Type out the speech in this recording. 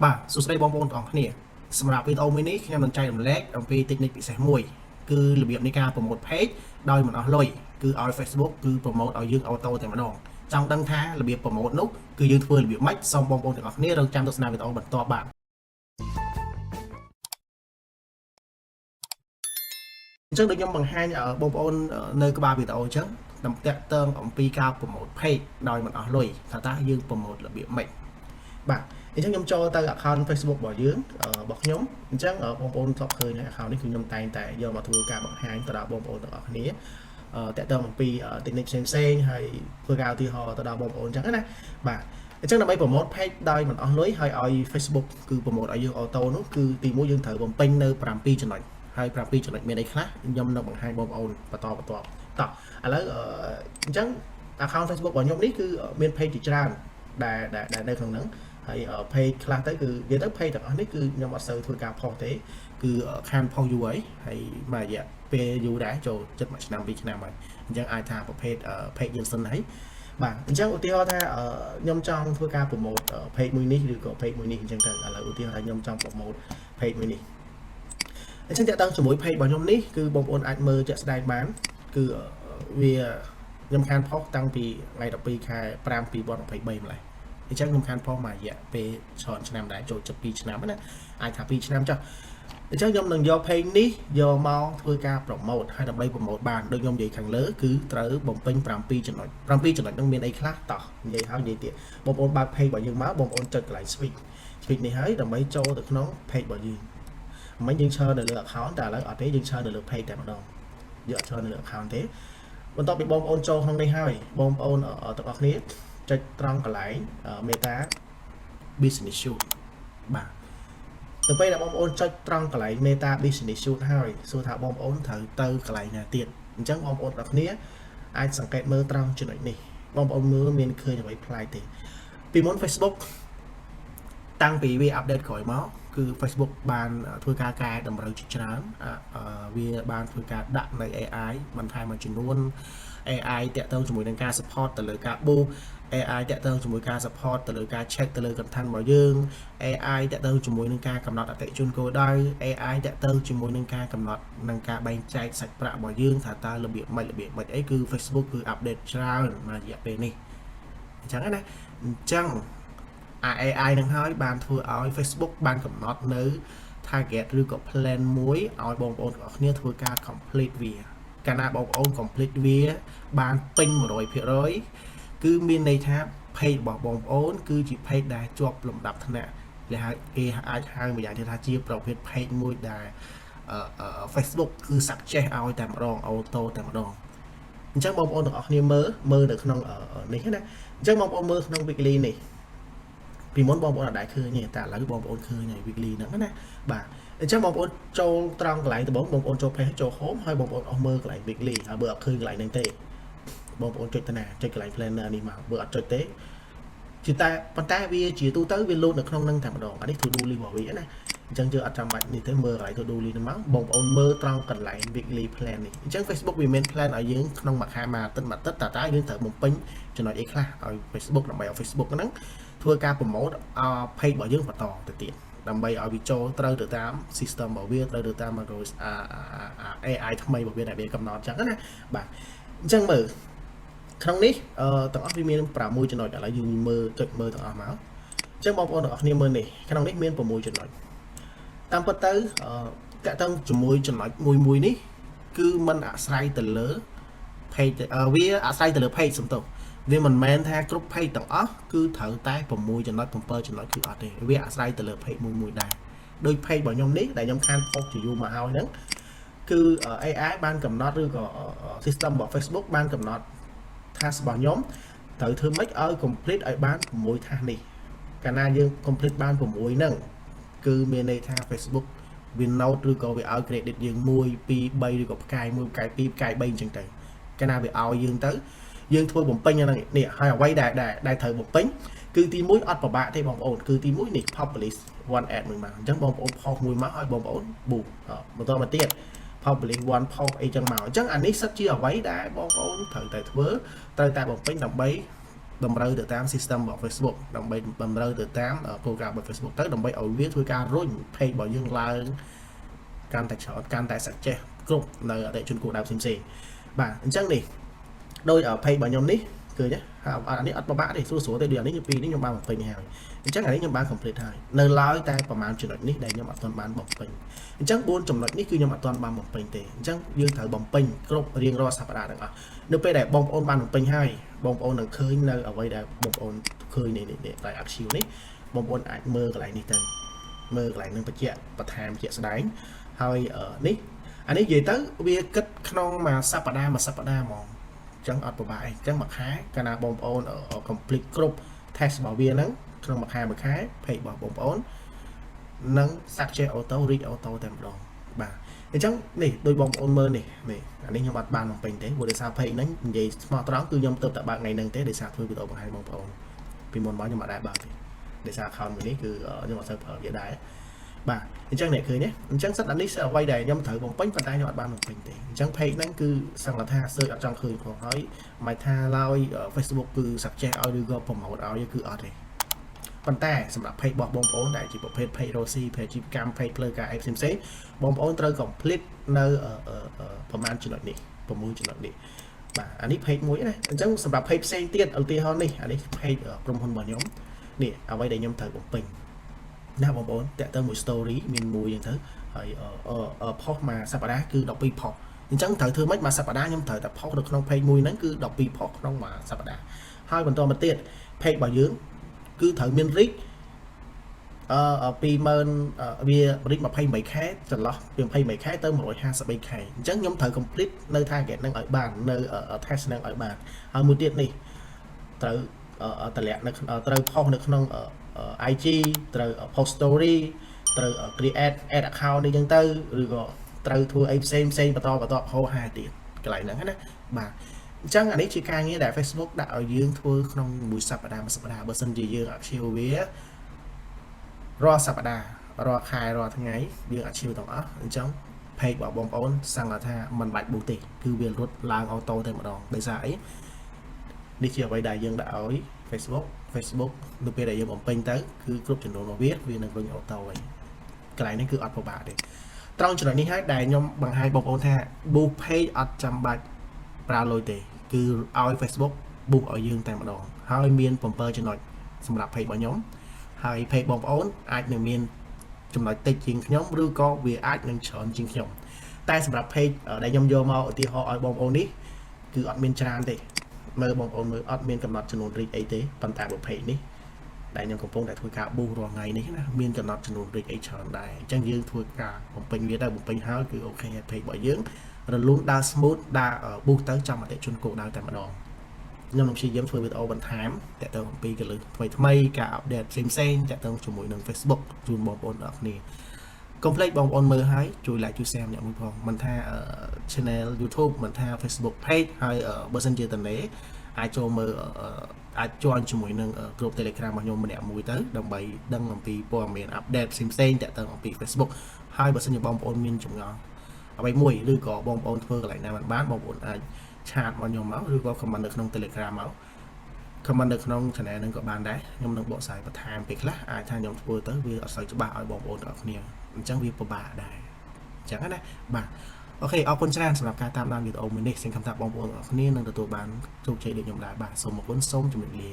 បាទសួស្តីបងប្អូនទាំងអស់គ្នាសម្រាប់វីដេអូមួយនេះខ្ញុំនឹងចែករំលែកអំពី technique ពិសេសមួយគឺរបៀបនៃការ promote page ដោយមិនអស់លុយគឺឲ្យ Facebook គឺ promote ឲ្យយើង auto តែម្ដងចង់ដឹងថារបៀប promote នោះគឺយើងធ្វើរបៀបម៉េចសូមបងប្អូនទាំងអស់គ្នារងចាំទស្សនាវីដេអូបន្តបាទអញ្ចឹងដូចខ្ញុំបង្ហាញបងប្អូននៅក្បាលវីដេអូអញ្ចឹងដើម្បីតាក់ទងអំពីការ promote page ដោយមិនអស់លុយថាតើយើង promote របៀបម៉េចបាទអញ្ចឹងខ្ញុំចូលទៅ account Facebook របស់យើងរបស់ខ្ញុំអញ្ចឹងបងប្អូនធ្លាប់ឃើញ account នេះគឺខ្ញុំតែងតែយកមកធ្វើការបង្ហាញទៅដល់បងប្អូនទាំងអស់គ្នាតាក់ទងអំពី technique ផ្សេងៗហើយធ្វើការឧទាហរណ៍ទៅដល់បងប្អូនអញ្ចឹងណាបាទអញ្ចឹងដើម្បី promote page ដោយមិនអស់លុយហើយឲ្យ Facebook គឺ promote ឲ្យយើង auto នោះគឺទី1យើងត្រូវបំពេញនៅ7ចំណុចហើយ7ចំណុចមានអីខ្លះខ្ញុំនឹងបង្ហាញបងប្អូនបន្តតោះឥឡូវអញ្ចឹង account Facebook របស់ខ្ញុំនេះគឺមាន page ជាច្រើនដែលនៅក្នុងហ្នឹងហើយ page ខ្លះទៅគឺនិយាយទៅ page ទាំងអស់នេះគឺខ្ញុំអត់សូវធ្វើការផុសទេគឺខានផុសយូរហើយមួយរយៈពេលយូរដែរចូលចិត្ត1ឆ្នាំ2ឆ្នាំហើយអញ្ចឹងអាចថាប្រភេទ page យើងសិនហើយបាទអញ្ចឹងឧទាហរណ៍ថាខ្ញុំចង់ធ្វើការ promote page មួយនេះឬក៏ page មួយនេះអញ្ចឹងទៅឥឡូវឧទាហរណ៍ថាខ្ញុំចង់ promote page មួយនេះអញ្ចឹងតាក់ទងជាមួយ page របស់ខ្ញុំនេះគឺបងប្អូនអាចមើលជាក់ស្ដែងបានគឺវាខ្ញុំខានផុសតាំងពីថ្ងៃ12ខែ5 2023ម្លេះអញ្ចឹងខ្ញុំខានផុសមួយរយៈពេលច្រើនឆ្នាំដែរចូលចិត្ត2ឆ្នាំណាអាចថា2ឆ្នាំចុះអញ្ចឹងខ្ញុំនឹងយក page នេះយកមកធ្វើការ promote ហើយដើម្បី promote បានដូចខ្ញុំនិយាយខាងលើគឺត្រូវបំពេញ7ចំណុចហ្នឹងមានអីខ្លះតោះនិយាយហើយនិយាយទៀតបងប្អូនបើក page របស់យើងមកបងប្អូនចុចកន្លែង switch នេះហើយដើម្បីចូលទៅក្នុង page របស់យើងមិនយើងឈរនៅលើ account តែឥឡូវអត់ទេយើងឈរនៅលើ page តែម្ដងយើងអត់ឈរនៅលើ account ទេបន្ទាប់ពីបងប្អូនចូលក្នុងនេះហើយបងប្អូនទាំងអស់គ្នាចុចត្រង់កន្លែង Meta Business Suite បាទទៅពេលដែលបងប្អូនចុចត្រង់កន្លែង Meta Business Suite ហើយសួរថាបងប្អូនត្រូវទៅកន្លែងណាទៀតអញ្ចឹងបងប្អូនទាំងអស់គ្នាអាចសង្កេតមើលត្រង់ចំណុចនេះបងប្អូនមើលមានឃើញអ្វីប្លែកទេពីមុន Facebook តាំងពីវា update ក្រោយមកគឺ Facebook បានធ្វើការកែតម្រូវជាច្រើនវាបានធ្វើការដាក់នៅ AI បន្ថែមមួយចំនួន AI តាក់ទងជាមួយនឹងការ support ទៅលើការ boost AI តាក់ទងជាមួយការ support ទៅលើការ check ទៅលើ content របស់យើង AI តាក់ទងជាមួយនឹងការកំណត់អតិថិជនគោលដៅ AI តាក់ទងជាមួយនឹងការកំណត់និងការបែងចែកសាច់ប្រាក់របស់យើងថាតើរបៀបម៉េចអីគឺ Facebook គឺ update ច្រើនមករយៈពេលនេះអញ្ចឹងណាអញ្ចឹងAI នឹងហើយបានធ្វើឲ្យ Facebook បានកំណត់នៅ target ឬក៏ plan មួយឲ្យបងប្អូនទាំងអស់គ្នាធ្វើការ complete វាកាលណាបងប្អូន complete វាបានពេញ 100% គឺមានន័យថា page របស់បងប្អូនគឺជា page ដែលជាប់លំដាប់ថ្នាក់គេអាចហៅមួយយ៉ាងទៀតថាជាប្រភេទ page មួយដែលFacebook គឺ suggest ឲ្យតែម្ដង auto តែម្ដងអញ្ចឹងបងប្អូនទាំងអស់គ្នាមើលនៅក្នុងនេះណាអញ្ចឹងបងប្អូនមើលក្នុង weekly នេះពីមុនបងប្អូនអត់ដែរឃើញទេតែឥឡូវបងប្អូនឃើញហើយ weekly ហ្នឹងណាបាទអញ្ចឹងបងប្អូនចូលត្រង់កន្លែងដំបូងបងប្អូនចូល page ចូល home ហើយបងប្អូនអស់មើលកន្លែង weekly ហើយបើអត់ឃើញកន្លែងហ្នឹងទេបងប្អូនចុចទៅណាចុចកន្លែង planner នេះមកបើអត់ចុចទេជាតែប៉ុន្តែវាជាទូទៅវាលោតនៅក្នុងហ្នឹងតែម្ដងអានេះ to do list របស់វាណាអញ្ចឹងយើងអត់ចាំបាច់នេះទេមើលកន្លែង to do list ហ្នឹងមកបងប្អូនមើលត្រង់កន្លែង weekly plan នេះអញ្ចឹង Facebook វាមាន plan ឲ្យយើងក្នុងមួយខែមួយអាទិត្យតើយើងត្រូវបំពេញចំណុចអីខ្លះឲ្យ Facebook ដើម្បីឲ្យ Facebook ហ្នឹងធ្វើការ promote page របស់យើងបន្តទៅទៀតដើម្បីឲ្យវាចូលត្រូវទៅតាម system របស់វាត្រូវទៅតាម AI ថ្មីរបស់វាដែលវាកំណត់អញ្ចឹងណាបាទអញ្ចឹងមើលក្នុងនេះទាំងអស់វាមាន6ចំណុចឥឡូវយើងចុចមើលទាំងអស់មកអញ្ចឹងបងប្អូនទាំងអស់គ្នាមើលនេះក្នុងនេះមាន6ចំណុចតាមពិតទៅតាក់ទងជាមួយចំណុចមួយនេះគឺมันអាស្រ័យទៅលើ page វាអាស្រ័យទៅលើ page សំទោសវាមិនមែនថាគ្រប់ page ទាំងអស់គឺត្រូវតែ6ចំណុច7ចំណុចគឺអត់ទេវាអាស្រ័យទៅលើ page មួយដែរដោយ page របស់ខ្ញុំនេះដែលខ្ញុំខានផុសជាយូរមកហើយហ្នឹងគឺ AI បានកំណត់ឬក៏ system របស់ Facebook បានកំណត់ task របស់ខ្ញុំត្រូវធ្វើម៉េចឲ្យ complete ឲ្យបាន6 task នេះកាលណាយើង complete បាន6ហ្នឹងគឺមានន័យថា Facebook វា note ឬក៏វាឲ្យ credit យើង1 2 3ឬក៏ផ្កាយ1ផ្កាយ2ផ្កាយ3អញ្ចឹងទៅកាលណាវាឲ្យយើងទៅយើងធ្វើបំពេញហ្នឹងនេះហើយអ្វីដែលត្រូវបំពេញគឺទី1អត់ពិបាកទេបងប្អូនគឺទី1នេះ publish one ad មួយមកអញ្ចឹងបងប្អូនផុសមួយមកឲ្យបងប្អូនប៊ូបន្តមកទៀត publish one post អីចឹងមកអញ្ចឹងអានេះសិតជាអ្វីដែលបងប្អូនត្រូវតែធ្វើត្រូវតែបំពេញដើម្បី បំរើទៅតាម system របស់ Facebook ដើម្បីបំរើទៅតាម program របស់ Facebook ទៅដើម្បីឲ្យវាធ្វើការរុញ page របស់យើងឡើងកាន់តែច្រើនកាន់តែ suggest គ្រប់នៅអតិថិជនគោលដៅផ្សេងៗបាទអញ្ចឹងនេះដោយ page របស់ខ្ញុំនេះឃើញទេអានេះអត់ពិបាកទេស្រួលៗទេដូចអានេះពីនេះខ្ញុំបានបំពេញហើយអញ្ចឹងអានេះខ្ញុំបាន complete ហើយនៅឡើយតែប្រហែលចំណុចនេះដែលខ្ញុំអត់ទាន់បានបំពេញអញ្ចឹង4ចំណុចនេះគឺខ្ញុំអត់ទាន់បានបំពេញទេអញ្ចឹងយើងត្រូវបំពេញគ្រប់រៀងរាល់សប្តាហ៍ទាំងអស់នៅពេលដែលបងប្អូនបានបំពេញហើយបងប្អូននឹងឃើញនៅអ្វីដែលបងប្អូនឃើញនេះតែ archive នេះបងប្អូនអាចមើលកន្លែងនេះទៅមើលកន្លែងនឹងបញ្ជាក់បន្ថែមជាក់ស្ដែងហើយនេះអានេះនិយាយទៅវាគិតក្នុងមួយសប្តាហ៍ហ្មងចឹងអត់ពិបាកអីចឹងមួយខែកាលណាបងប្អូន complete គ្រប់ test របស់វាហ្នឹងក្នុងមួយខែ page របស់បងប្អូននឹង suggest auto reach auto តែម្ដងបាទអញ្ចឹងនេះដោយបងប្អូនមើលនេះអានេះខ្ញុំអត់បានបំពេញទេព្រោះដោយសារ page ហ្នឹងនិយាយស្មោះត្រង់គឺខ្ញុំទៅតែបើកថ្ងៃហ្នឹងទេដោយសារធ្វើវីដេអូបង្ហាញបងប្អូនពីមុនមកខ្ញុំអត់ដែរបើកទេដោយសារ account មួយនេះគឺខ្ញុំអត់សូវប្រើវាដែរបាទអញ្ចឹងអ្នកឃើញទេអញ្ចឹងសិតអានេះអ្វីដែលខ្ញុំត្រូវបំពេញប៉ុន្តែខ្ញុំអត់បានបំពេញទេអញ្ចឹង page ហ្នឹងគឺសង្កត់ថា search អត់ចង់ឃើញផងហើយមិនថាឡើយ Facebook គឺ suggest ឲ្យឬក៏ promote ឲ្យគឺអត់ទេប៉ុន្តែសម្រាប់ page របស់បងប្អូនដែលជាប្រភេទ page Rosy page ជីវកម្ម page ផ្លូវការអីផ្សេងៗបងប្អូនត្រូវ complete នៅប្រហែលចំណុចនេះ6ចំណុចនេះបាទអានេះ page មួយណាអញ្ចឹងសម្រាប់ page ផ្សេងទៀតឧទាហរណ៍នេះអានេះ page ក្រុមហ៊ុនរបស់ខ្ញុំនេះអ្វីដែលខ្ញុំត្រូវបំពេញណាបងប្អូនតាក់ទងមួយ story មានមួយអញ្ចឹងទៅហើយផុសមួយសប្តាហ៍គឺ12ផុសអញ្ចឹងត្រូវធ្វើម៉េចមួយសប្តាហ៍ខ្ញុំត្រូវតែផុសនៅក្នុង page មួយហ្នឹងគឺ12ផុសក្នុងមួយសប្តាហ៍ហើយបន្តមកទៀត page របស់យើងគឺត្រូវមាន reach 20000វា reach 28k ចន្លោះពី 28k ទៅ 153k អញ្ចឹងខ្ញុំត្រូវ complete នៅ target ហ្នឹងឲ្យបាននៅ test ហ្នឹងឲ្យបានហើយមួយទៀតនេះត្រូវតម្លាក់នៅត្រូវផុសនៅក្នុងIG ត្រូវ post story ត្រូវ create add account នេះអញ្ចឹងទៅឬក៏ត្រូវធ្វើអីផ្សេងបន្តហោហាទៀតកន្លែងហ្នឹងណាបាទអញ្ចឹងអានេះជាការងារដែល Facebook ដាក់ឲ្យយើងធ្វើក្នុងមួយសប្តាហ៍បើសិនជាយើង achieve វារាល់សប្តាហ៍រាល់ខែរាល់ថ្ងៃយើង achieve ទាំងអស់អញ្ចឹង page របស់បងប្អូនសង្កត់ថាมันបាច់ boost ទេគឺវារត់ឡើង auto តែម្ដងដោយសារអីនេះជាអ្វីដែលយើងដាក់ឲ្យ Facebook នៅពេលដែលយើងបំពេញទៅគឺគ្រប់ចំនួនរបស់វានឹងរុញ auto ហើយកន្លែងនេះគឺអត់ពិបាកទេត្រង់ចំណុចនេះហើយដែលខ្ញុំបង្ហាញបងប្អូនថា boost page អត់ចាំបាច់ប្រើលុយទេគឺឲ្យ Facebook boost ឲ្យយើងតែម្ដងហើយមាន7ចំណុចសម្រាប់ page របស់ខ្ញុំហើយ page បងប្អូនអាចនឹងមានចំណុចតិចជាងខ្ញុំឬក៏វាអាចនឹងច្រើនជាងខ្ញុំតែសម្រាប់ page ដែលខ្ញុំយកមកឧទាហរណ៍ឲ្យបងប្អូននេះគឺអត់មានច្រើនទេមើលបងប្អូនមើលអត់មានកំណត់ចំនួន reach អីទេប៉ុន្តែ page នេះដែលខ្ញុំកំពុងតែធ្វើការ boost រាល់ថ្ងៃនេះណាមានកំណត់ចំនួន reach អីច្រើនដែរអញ្ចឹងយើងធ្វើការបំពេញវាទៅបំពេញហើយគឺអូខេ page របស់យើងរលូនដើរ smooth ដើរ boost ទៅចំអតិថិជនគោលដៅតែម្ដងខ្ញុំនឹងព្យាយាមធ្វើវីដេអូបន្ថែមតាក់ទងអំពីកលឹះថ្មីការ update ផ្សេងតាក់ទងជាមួយនឹង Facebook ជូនបងប្អូនអរគ្នាកុំភ្លេចបងប្អូនមើលហើយជួយ like ជួយ share ម្នាក់មួយផងមិនថា channel YouTube មិនថា Facebook page ហើយបើសិនជាតនេអាចចូលមើលអាច join ជាមួយនឹង group Telegram របស់ខ្ញុំម្នាក់មួយទៅដើម្បីដឹងអំពីព័ត៌មាន update ផ្សេងតាក់ទងអំពី Facebook ហើយបើសិនជាបងប្អូនមានចម្ងល់អ្វីមួយឬក៏បងប្អូនធ្វើកន្លែងណាមិនបានបងប្អូនអាចឆាតមកខ្ញុំមកឬក៏ comment នៅក្នុង Telegram មក comment នៅក្នុង channel ហ្នឹងក៏បានដែរខ្ញុំនឹងបកស្រាយបន្ថែមពេលខ្លះអាចថាខ្ញុំធ្វើទៅវាអត់សូវច្បាស់ឲ្យបងប្អូនទាំងអស់គ្នាអញ្ចឹងវាពិបាកដែរអញ្ចឹងណាបាទអូខេអរគុណច្រើនសម្រាប់ការតាមដានវីដេអូមួយនេះសង្ឃឹមថាបងប្អូនទាំងអស់គ្នានឹងទទួលបានជោគជ័យដូចខ្ញុំដែរបាទសូមអរគុណសូមជម្រាបលា